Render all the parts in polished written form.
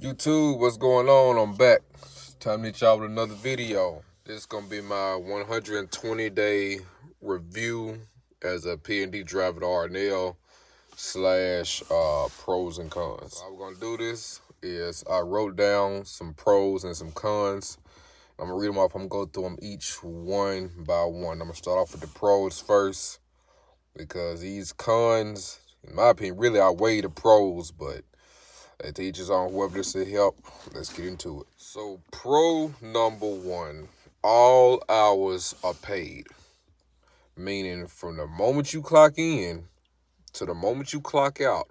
YouTube, what's going on? I'm back. It's time to hit y'all with another video. This is gonna be my 120-day review as a P&D driver to RNL slash pros and cons. So how we're gonna do this is I wrote down some pros and some cons. I'm gonna read them off. I'm gonna go through them each one by one. I'm gonna start off with the pros first because these cons, in my opinion, really outweigh the pros, but it teaches on whoever this will help. Let's get into it. So, pro number one, all hours are paid. Meaning from the moment you clock in to the moment you clock out.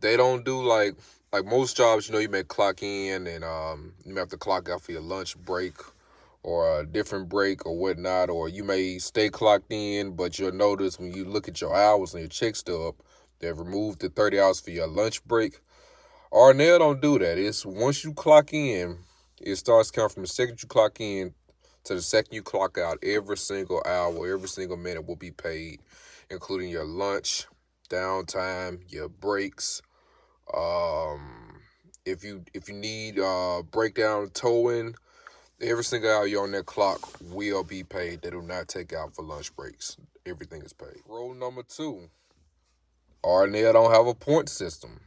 They don't do like most jobs, you may clock in and you may have to clock out for your lunch break or a different break or whatnot, or you may stay clocked in, but you'll notice when you look at your hours and your check stub, they've removed the 30 hours for your lunch break. RNL don't do that. It's once you clock in, it starts counting from the second you clock in to the second you clock out. Every single hour, every single minute will be paid, including your lunch, downtime, your breaks. If you need breakdown towing, every single hour you're on that clock will be paid. They do not take out for lunch breaks. Everything is paid. Rule number two, RNL don't have a point system.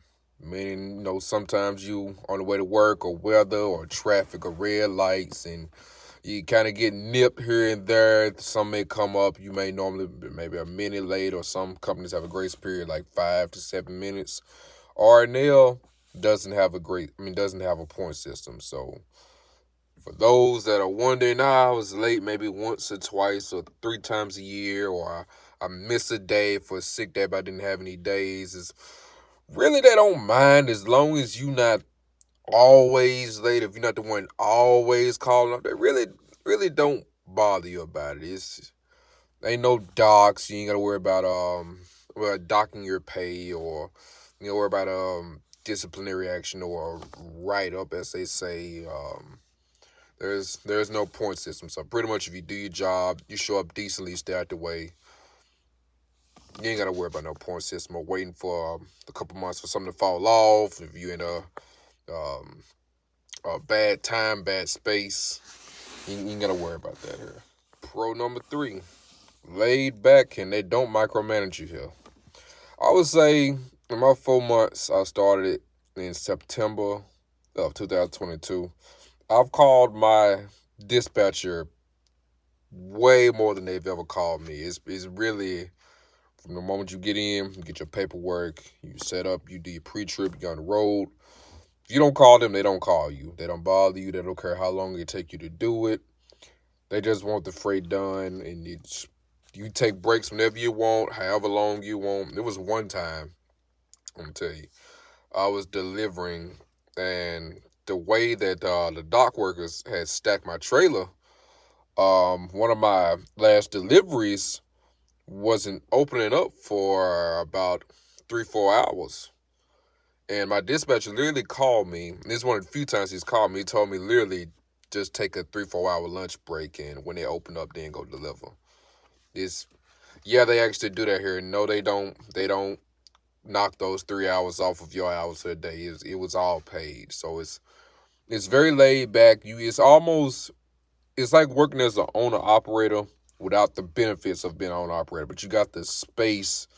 Meaning, sometimes you on the way to work or weather or traffic or red lights and you kind of get nipped here and there. Some may come up. You may normally maybe a minute late, or some companies have a grace period like 5 to 7 minutes. RNL doesn't have a point system. So for those that are wondering, I was late maybe once or twice or 3 times a year, or I miss a day for a sick day but I didn't have any days, is really they don't mind as long as you not always late. If you're not the one always calling up, they really don't bother you about it. Ain't no docs. You ain't gotta worry about docking your pay, or worry about disciplinary action or write up, as they say. There's no point system. So pretty much if you do your job, you show up decently, stay out the way, you ain't gotta worry about no point system or waiting for a couple months for something to fall off. If you in a bad time, bad space, you ain't gotta worry about that here. Pro number three, laid back and they don't micromanage you here. I would say in my 4 months, I started it in September of 2022. I've called my dispatcher way more than they've ever called me. It's really from the moment you get in, you get your paperwork, you set up, you do your pre-trip, you get on the road. If you don't call them, they don't call you. They don't bother you. They don't care how long it take you to do it. They just want the freight done, and you take breaks whenever you want, however long you want. There was one time, I'm gonna tell you, I was delivering, and the way that the dock workers had stacked my trailer, one of my last deliveries wasn't opening up for about 3-4 hours. And my dispatcher literally called me. This is one of the few times he's called me. He told me literally just take a 3-4 hour lunch break, and when they open up, then go deliver. They actually do that here. No, they don't. They don't knock those 3 hours off of your hours a day. It was all paid. So it's very laid back. It's like working as an owner operator without the benefits of being an owner operator, but you got the space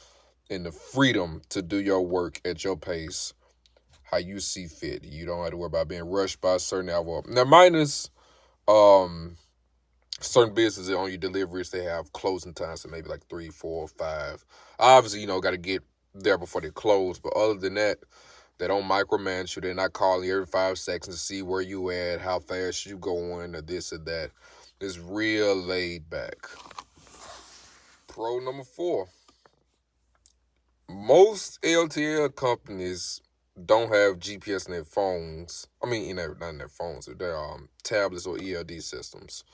and the freedom to do your work at your pace, how you see fit. You don't have to worry about being rushed by a certain hour. Now, minus certain businesses on your deliveries, they have closing times, so maybe like 3, 4, 5. Obviously, got to get there before they close. But other than that, they don't micromanage you. They're not calling you every 5 seconds to see where you at, how fast you going, or this or that. It's real laid back. Pro number 4. Most LTL companies don't have GPS in their phones. Not in their phones, but their tablets or ELD systems.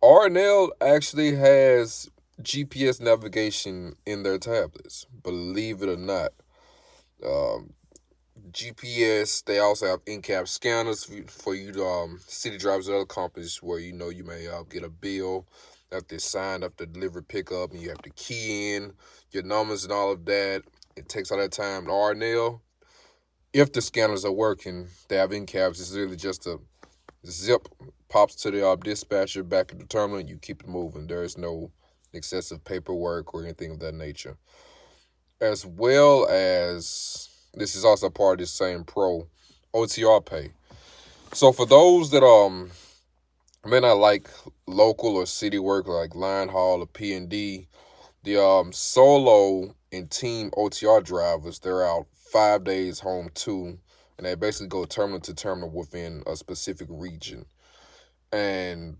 RNL actually has GPS navigation in their tablets, believe it or not. GPS, they also have in-cab scanners for you to city drivers and other companies where you may get a bill after signed up the delivery pickup, and you have to key in your numbers and all of that. It takes all that time. RNL, if the scanners are working, they have in cabs. It's really just a zip, pops to the dispatcher back at the terminal, and you keep it moving. There is no excessive paperwork or anything of that nature. As well as, this is also part of this same pro, OTR pay. So for those that may not like local or city work like line haul or P&D, the solo and team OTR drivers, they're out 5 days home too, and they basically go terminal to terminal within a specific region. And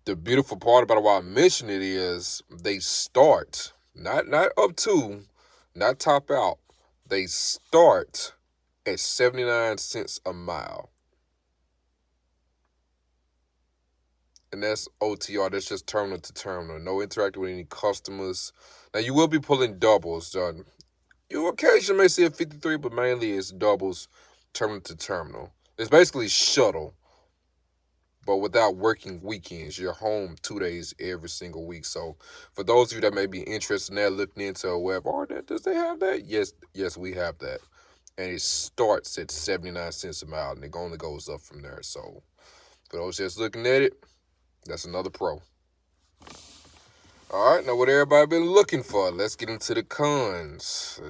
the beautiful part about why I mention it is they start not up to, not top out. They start at 79 cents a mile. And that's OTR. That's just terminal to terminal. No interacting with any customers. Now, you will be pulling doubles. You occasionally may see a 53, but mainly it's doubles, terminal to terminal. It's basically shuttle, but without working weekends. You're home 2 days every single week. So for those of you that may be interested in that, looking into a web, does they have that? Yes, we have that. And it starts at 79 cents a mile, and it only goes up from there. So for those just looking at it, that's another pro. All right, now what everybody been looking for. Let's get into the cons.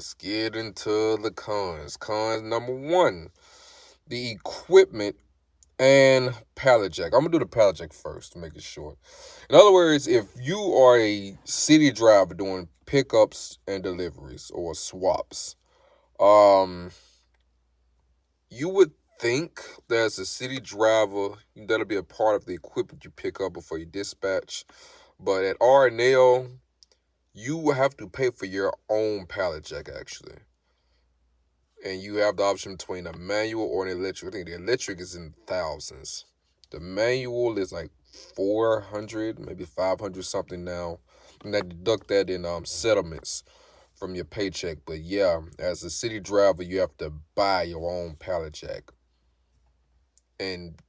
Cons number 1, the equipment and pallet jack. I'm going to do the pallet jack first to make it short. In other words, if you are a city driver doing pickups and deliveries or swaps, you would think that as a city driver, that'll be a part of the equipment you pick up before you dispatch. But at R&L, you will have to pay for your own pallet jack, actually. And you have the option between a manual or an electric. I think the electric is in thousands. The manual is like 400, maybe 500 something now. And they deduct that in settlements from your paycheck. But yeah, as a city driver, you have to buy your own pallet jack. And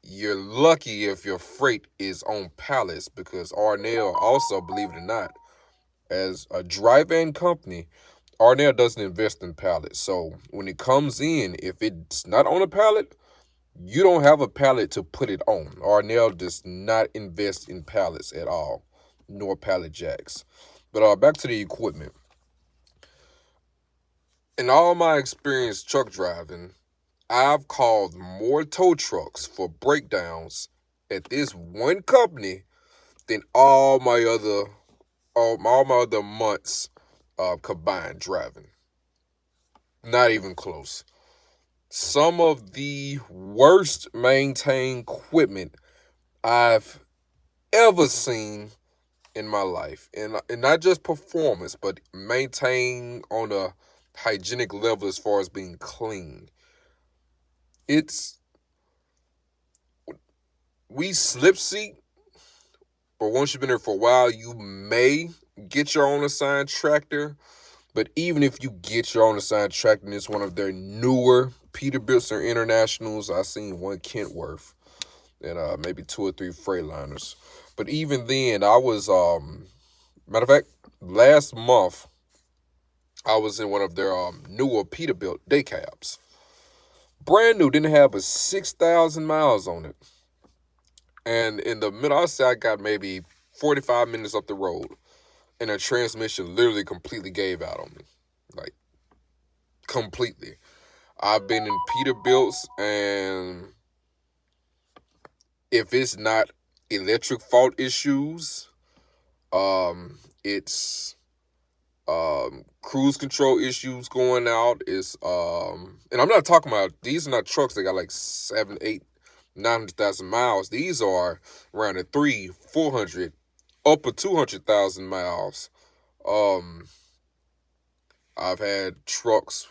you're lucky if your freight is on pallets, because R&L also, believe it or not, as a dry-van company, R&L doesn't invest in pallets. So when it comes in, if it's not on a pallet, you don't have a pallet to put it on. R&L does not invest in pallets at all, nor pallet jacks. But back to the equipment. In all my experience truck driving, I've called more tow trucks for breakdowns at this one company than all my other months combined driving. Not even close. Some of the worst maintained equipment I've ever seen in my life. And not just performance, but maintain on a hygienic level as far as being clean. We slip seat, but once you've been there for a while, you may get your own assigned tractor. But even if you get your own assigned tractor, and it's one of their newer Peterbilts or Internationals, I seen one Kentworth and maybe 2 or 3 Freightliners. But even then, I was, matter of fact, last month, I was in one of their newer Peterbilt day cabs. Brand new, didn't have but 6,000 miles on it. And in the middle, I say I got maybe 45 minutes up the road, and the transmission literally completely gave out on me. Like, completely. I've been in Peterbilts, and if it's not electric fault issues, it's cruise control issues going out. And I'm not talking about, these are not trucks that got like 7, 8, 900,000 miles. These are around the 300, 400, up to 200,000 miles. I've had trucks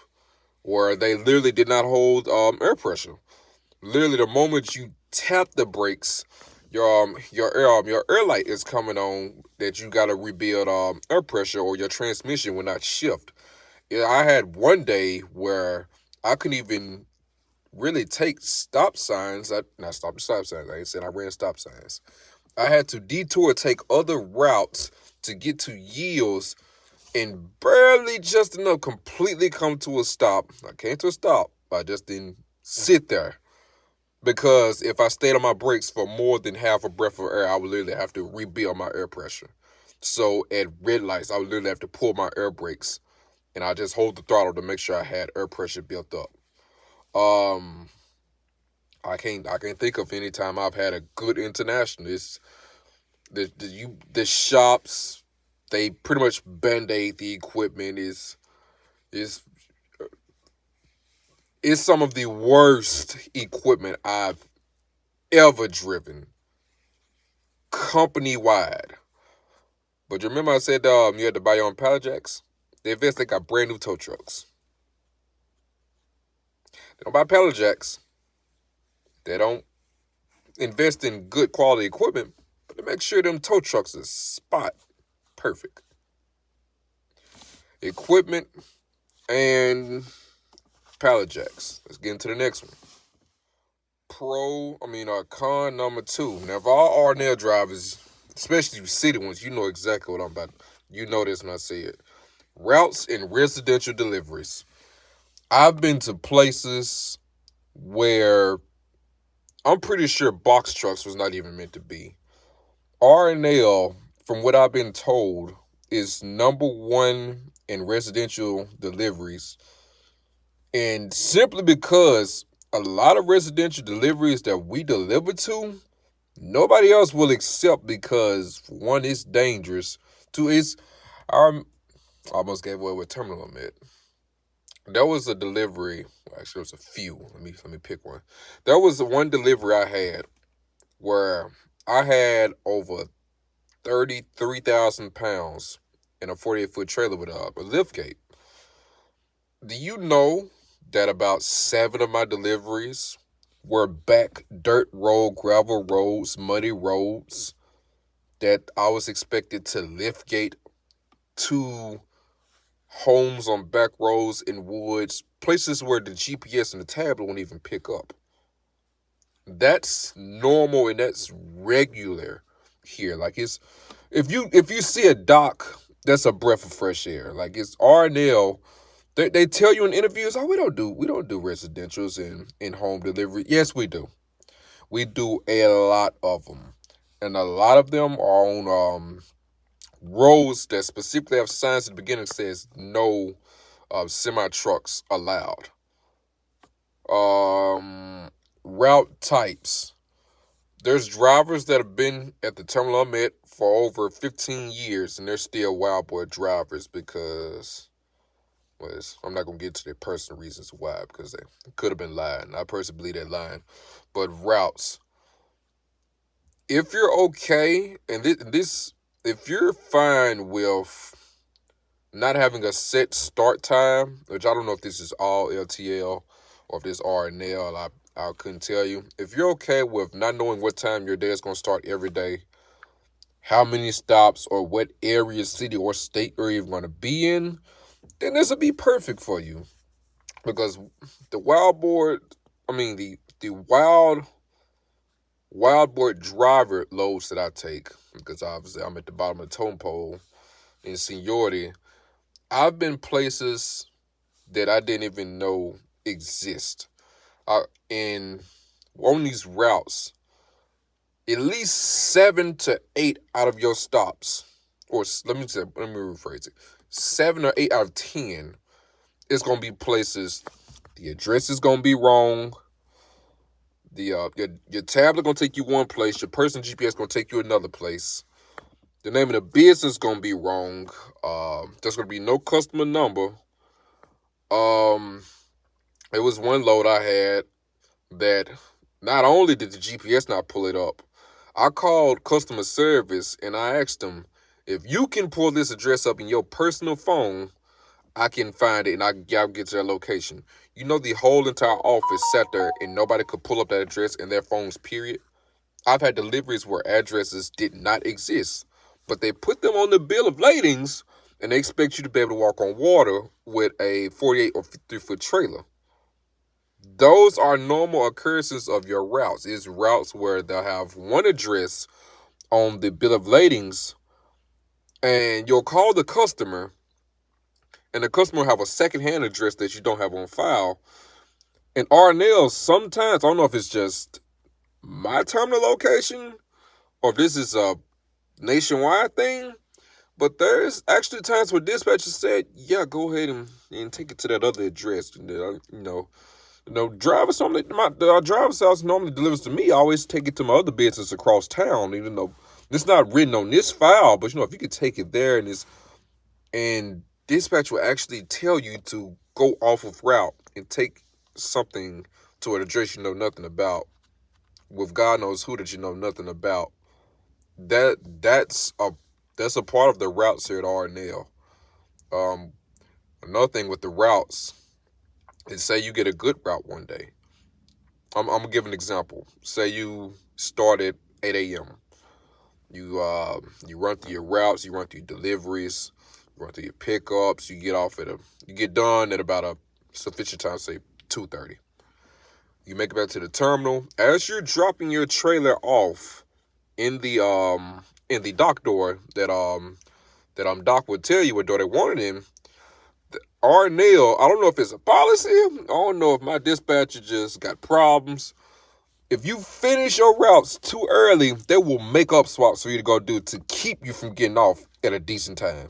where they literally did not hold air pressure. Literally, the moment you tap the brakes, your air light is coming on that you got to rebuild air pressure, or your transmission will not shift. Yeah, I had one day where I couldn't even really take stop signs. Not stop signs. I ain't said I ran stop signs. I had to detour, take other routes to get to yields, and barely just enough completely come to a stop. I came to a stop. I just didn't sit there. Because if I stayed on my brakes for more than half a breath of air, I would literally have to rebuild my air pressure. So at red lights, I would literally have to pull my air brakes, and I just hold the throttle to make sure I had air pressure built up. I can't think of any time I've had a good international. It's the shops, they pretty much band-aid the equipment. Is It's some of the worst equipment I've ever driven, company wide. But you remember I said you had to buy your own pallet jacks? The Vets, they got brand new tow trucks. They don't buy pallet jacks. They don't invest in good quality equipment, but they make sure them tow trucks is spot perfect. Equipment and pallet jacks. Let's get into the next one. Con number 2. Now, if all R&L drivers, especially you city ones, you know exactly what I'm about. You know this when I say it. Routes and residential deliveries. I've been to places where I'm pretty sure box trucks was not even meant to be. R&L, from what I've been told, is number 1 in residential deliveries. And simply because a lot of residential deliveries that we deliver to, nobody else will accept because, for one, it's dangerous. 2, I almost gave away what terminal I'm at. There was a delivery. Actually, there was a few. Let me pick one. There was one delivery I had where I had over 33,000 pounds in a 48-foot trailer with a lift gate. Do you know that about 7 of my deliveries were back dirt road, gravel roads, muddy roads that I was expected to lift gate to homes on back roads in woods, places where the GPS and the tablet won't even pick up. That's normal and that's regular here. Like, it's if you see a dock, that's a breath of fresh air. Like, it's R&L. They tell you in interviews, we don't do residentials in home delivery. Yes, we do. We do a lot of them, and a lot of them are on roads that specifically have signs at the beginning that says no semi trucks allowed. Route types. There's drivers that have been at the terminal I'm at for over 15 years, and they're still wild boy drivers because, I'm not going to get to their personal reasons why, because they could have been lying. I personally believe they're lying. But routes. If you're okay, and if you're fine with not having a set start time, which I don't know if this is all LTL or if this R&L, I couldn't tell you. If you're okay with not knowing what time your day is going to start every day, how many stops or what area, city, or state you're even going to be in, then this will be perfect for you. Because the wild board driver loads that I take, because obviously I'm at the bottom of the totem pole in seniority, I've been places that I didn't even know exist. On these routes, at least 7 to 8 out of your stops, or let me rephrase it, 7 or 8 out of 10 is going to be places the address is going to be wrong. Your tablet going to take you one place. Your personal GPS going to take you another place. The name of the business going to be wrong. There's going to be no customer number. It was one load I had that not only did the GPS not pull it up, I called customer service and I asked them, if you can pull this address up in your personal phone, I can find it and I'll get to their location. You know, the whole entire office sat there and nobody could pull up that address in their phones, period. I've had deliveries where addresses did not exist, but they put them on the bill of ladings and they expect you to be able to walk on water with a 48 or 53-foot trailer. Those are normal occurrences of your routes. It's routes where they'll have one address on the bill of ladings and you'll call the customer and the customer will have a secondhand address that you don't have on file. And Arnell, sometimes, I don't know if it's just my terminal location or if this is a nationwide thing, but there's actually times where dispatcher said, yeah, go ahead and take it to that other address. Drivers normally, our driver's house normally delivers to me. I always take it to my other business across town, even though it's not written on this file. But if you could take it there and dispatch will actually tell you to go off of route and take something to an address you know nothing about, with God knows who that you know nothing about. That's a part of the routes here at RNL. Um, Another thing with the routes is, say you get a good route one day. I'm gonna give an example. Say you start at 8 a.m. You run through your routes, you run through your deliveries, you run through your pickups. You get done at about a sufficient time, say 2:30. You make it back to the terminal. As you're dropping your trailer off in the dock door that Doc would tell you what door they wanted in. Arnell, I don't know if it's a policy. I don't know if my dispatcher just got problems. If you finish your routes too early, they will make up swaps for you to go do to keep you from getting off at a decent time.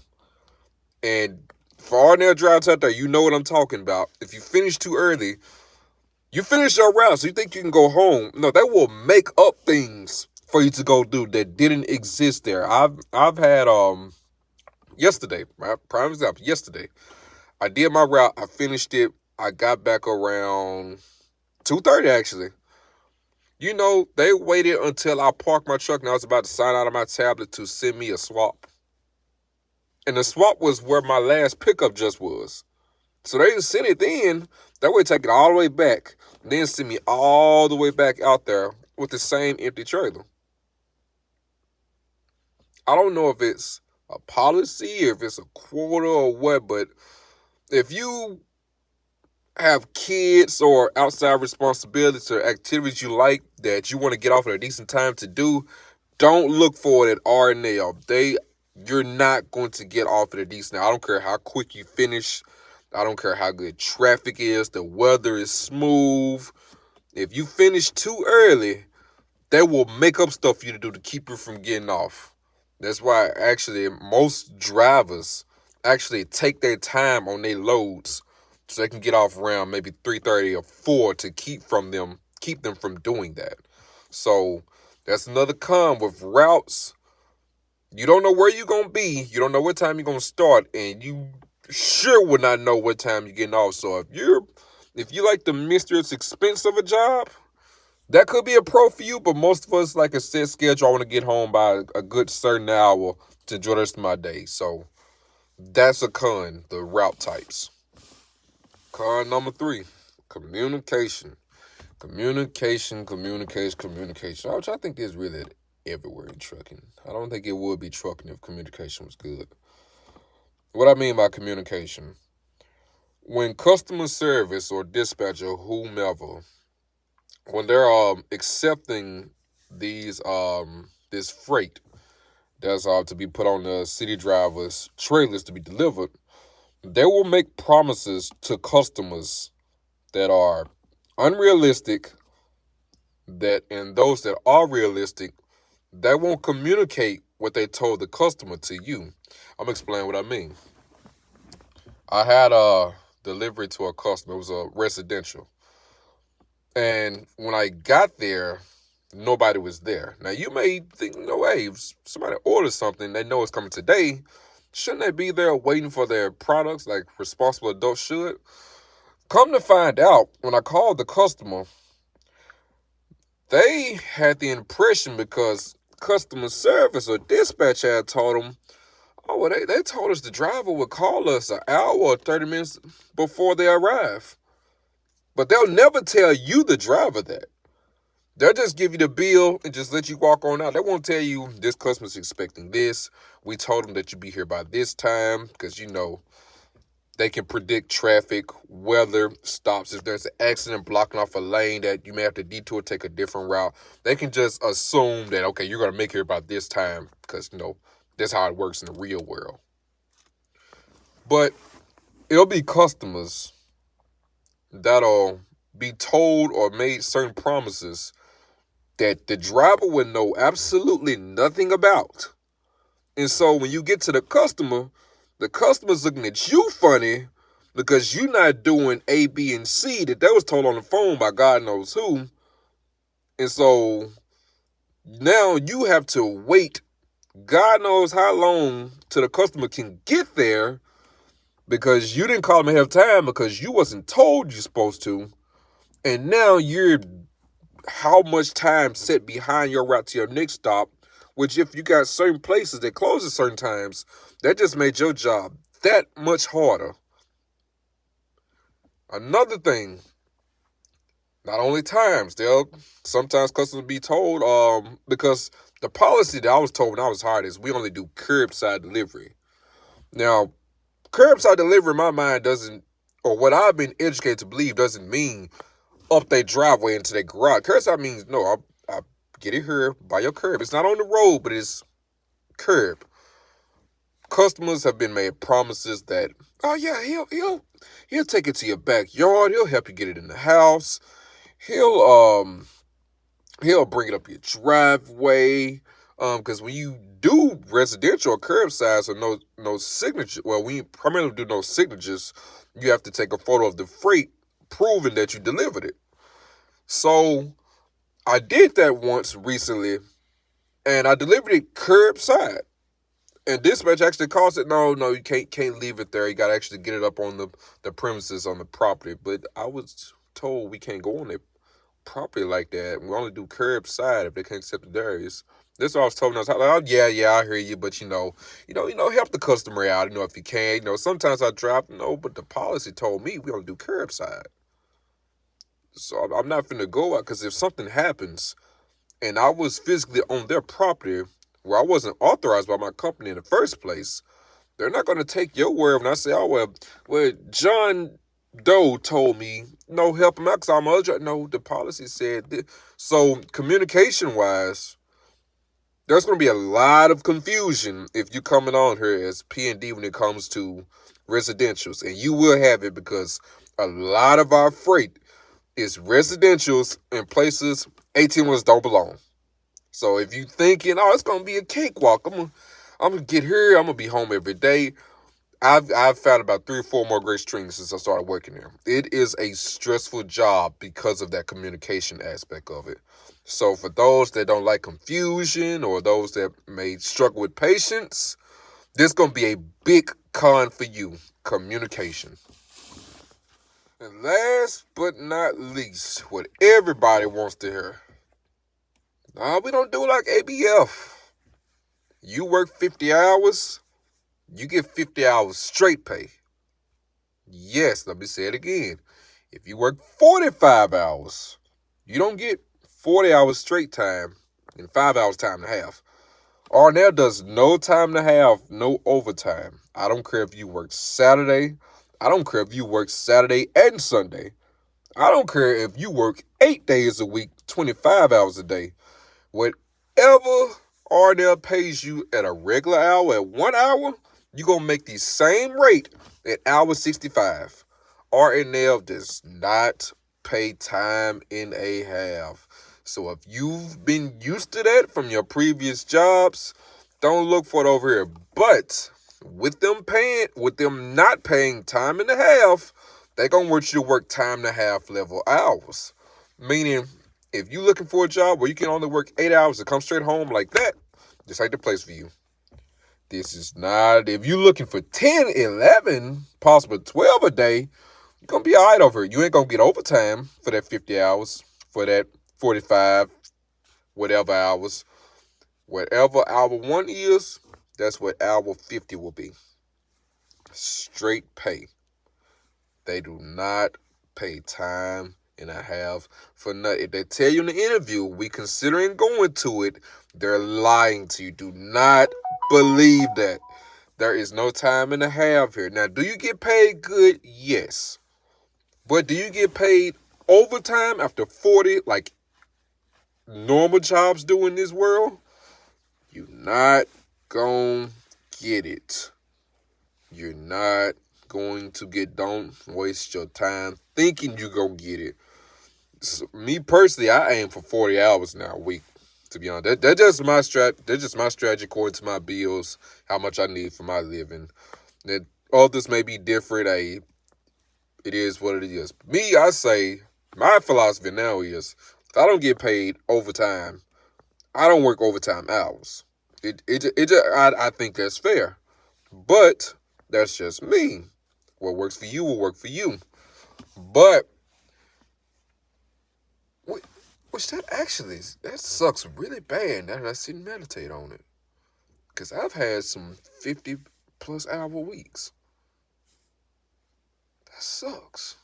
And for Arnell drivers out there, you know what I'm talking about. If you finish too early, you finish your route, so you think you can go home. No, they will make up things for you to go do that didn't exist there. I've had yesterday, right? Prime example, yesterday. I did my route, I finished it. I got back around 2:30 actually. They waited until I parked my truck and I was about to sign out of my tablet to send me a swap. And the swap was where my last pickup just was. So they didn't send it then. That way take it all the way back. Then send me all the way back out there with the same empty trailer. I don't know if it's a policy, if it's a quota or what, but if you have kids or outside responsibilities or activities you like that you want to get off at a decent time to do, don't look for it at RNL. You're not going to get off at a decent time. I don't care how quick you finish. I don't care how good traffic is. The weather is smooth. If you finish too early, they will make up stuff for you to do to keep you from getting off. That's why actually most drivers actually take their time on their loads so they can get off around maybe 3:30 or 4 to keep them from doing that. So that's another con with routes. You don't know where you're gonna be. You don't know what time you're gonna start, and you sure would not know what time you're getting off. So if you like the mysterious expense of a job, that could be a pro for you. But most of us like a set schedule. I want to get home by a good certain hour to enjoy the rest of my day. So that's a con, the route types. Con number 3, communication. Communication, which I think is really everywhere in trucking. I don't think it would be trucking if communication was good. What I mean by communication, when customer service or dispatcher, whomever, when they're accepting this freight that's to be put on the city drivers' trailers to be delivered, they will make promises to customers that are unrealistic, and those that are realistic, they won't communicate what they told the customer to you. I'm explaining what I mean. I had a delivery to a customer. It was a residential. And when I got there, nobody was there. Now, you may think, no way, if somebody orders something, they know it's coming today, shouldn't they be there waiting for their products like responsible adults should? Come to find out, when I called the customer, they had the impression because customer service or dispatch had told them, oh, well, they told us the driver would call us an hour or 30 minutes before they arrive. But they'll never tell you, the driver, that. They'll just give you the bill and just let you walk on out. They won't tell you this customer's expecting this. We told them that you'd be here by this time because, they can predict traffic, weather, stops. If there's an accident blocking off a lane that you may have to detour, take a different route, they can just assume that, okay, you're going to make it here by this time because, that's how it works in the real world. But it'll be customers that'll be told or made certain promises that the driver would know absolutely nothing about. And so when you get to the customer's looking at you funny because you're not doing A, B, and C that was told on the phone by God knows who. And so now you have to wait God knows how long till the customer can get there because you didn't call them ahead of time because you wasn't told you're supposed to. And now you're how much time set behind your route to your next stop, which if you got certain places that close at certain times, that just made your job that much harder. Another thing, not only times, they'll sometimes customers be told, because the policy that I was told when I was hired is we only do curbside delivery. Now, curbside delivery in my mind doesn't, or what I've been educated to believe doesn't mean up their driveway into their garage. Curbside means, no, I get it here by your curb. It's not on the road, but it's curb. Customers have been made promises that, oh yeah, he'll take it to your backyard. He'll help you get it in the house. He'll bring it up your driveway. Because when you do residential or curbside, so no signature. Well, we primarily do no signatures. You have to take a photo of the freight proving that you delivered it. So I did that once recently, and I delivered it curbside. And dispatch actually calls it, no, you can't leave it there. You got to actually get it up on the premises on the property. But I was told we can't go on their property like that. We only do curbside if they can't accept the dairies. This is what I was told. I was like, oh, yeah, I hear you, but help the customer out. If you can. Sometimes I drop. But the policy told me we only do curbside. So I'm not finna go out because if something happens, and I was physically on their property where I wasn't authorized by my company in the first place, they're not going to take your word when I say, oh, well, John Doe told me, no, help him out because I'm a no, the policy said this. So communication-wise, there's going to be a lot of confusion if you're coming on here as P&D when it comes to residentials. And you will have it because a lot of our freight is residentials in places 18-wheelers don't belong. So if you thinking, oh, it's gonna be a cakewalk, I'm gonna get here, I'm gonna be home every day. I've found about 3 or 4 more great strings since I started working there. It is a stressful job because of that communication aspect of it. So for those that don't like confusion or those that may struggle with patience, this is gonna be a big con for you: communication. And last but not least, what everybody wants to hear. We don't do like ABF. You work 50 hours, you get 50 hours straight pay. Yes, let me say it again. If you work 45 hours, you don't get 40 hours straight time and 5 hours time and a half. Arnell does no time and a half, no overtime. I don't care if you work Saturday. I don't care if you work Saturday and Sunday. I don't care if you work 8 days a week, 25 hours a day. Whatever Arnell pays you at a regular hour, at 1 hour, you're going to make the same rate at hour 65. Arnell does not pay time and a half. So if you've been used to that from your previous jobs, don't look for it over here. But with them not paying time and a half, they're going to want you to work time and a half level hours. Meaning, if you're looking for a job where you can only work 8 hours and come straight home like that, this ain't the place for you. This is not, if you're looking for 10, 11, possibly 12 a day, you're going to be all right over here. You ain't going to get overtime for that 50 hours, for that 45, whatever hours. Whatever hour 1 is, that's what hour 50 will be. Straight pay. They do not pay time and a half for nothing. If they tell you in the interview, we considering going to it, they're lying to you. Do not believe that. There is no time and a half here. Now, do you get paid good? Yes. But do you get paid overtime after 40 like normal jobs do in this world? You're not gonna get it. You're not going to get, don't waste your time thinking you're gonna get it. me personally, I aim for 40 hours now a week. To be honest, that's just my That's just my strategy according to my bills, how much I need for my living. That others may be different. It is what it is. Me, I say my philosophy now is if I don't get paid overtime, I don't work overtime hours. I think that's fair, but that's just me. What works for you will work for you. But which that sucks really bad. That I sit and meditate on it, because I've had some 50+ hour weeks. That sucks.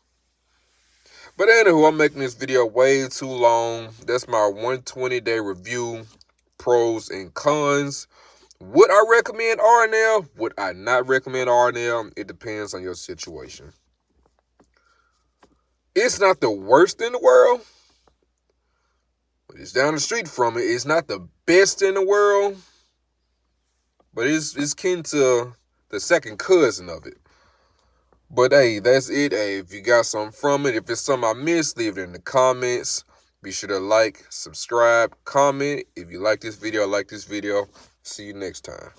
But anywho, I'm making this video way too long. That's my 120-day review, pros and cons. Would I recommend RNL? Would I not recommend RNL? It depends on your situation. It's not the worst in the world, but it's down the street from it. It's not the best in the world, but it's kin to the second cousin of it. But hey, that's it. Hey, if you got something from it, if it's something I missed, leave it in the comments. Be sure to like, subscribe, comment. If you like this video, See you next time.